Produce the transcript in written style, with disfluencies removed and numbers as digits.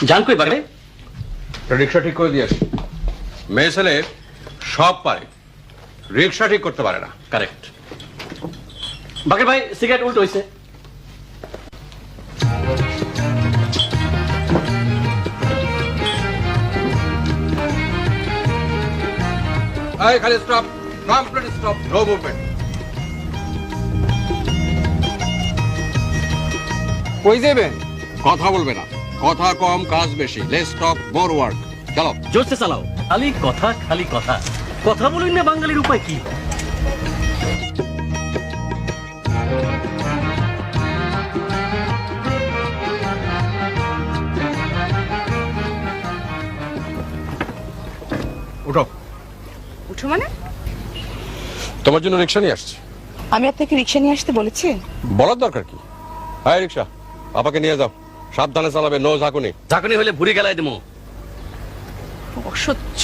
জান কই বাগড়ে? রিক্সা ঠিক করে দিয়ে আসি। মেয়ে ছেলে সব পারে, রিক্সা ঠিক করতে পারে না। কারেক্ট। বাগড়ে ভাই সিগারেট উল্টো হইছে। এই খালি stop, complete stop, no movement. কই যাবেন? কথা বলবে না, কথা কম কাজ বেশি। Let's talk more work. চলো। জোরসে চালাও। খালি কথা খালি কথা, কথা বলুন না। বাঙালির উপায় কি? উঠো। উঠো মানে? তোমার জন্য রিক্সা নিয়ে আসছি। আমি আপনাকে রিক্সা নিয়ে আসতে বলেছি? বলার দরকার কি? হাই রিক্সা, বাবাকে নিয়ে যাও, সাবধানে চালাবে, নো ঝাঁকুনি। ঝাঁকুনি হলে ভুড়ি গেলায় দেবো। অসহ্য।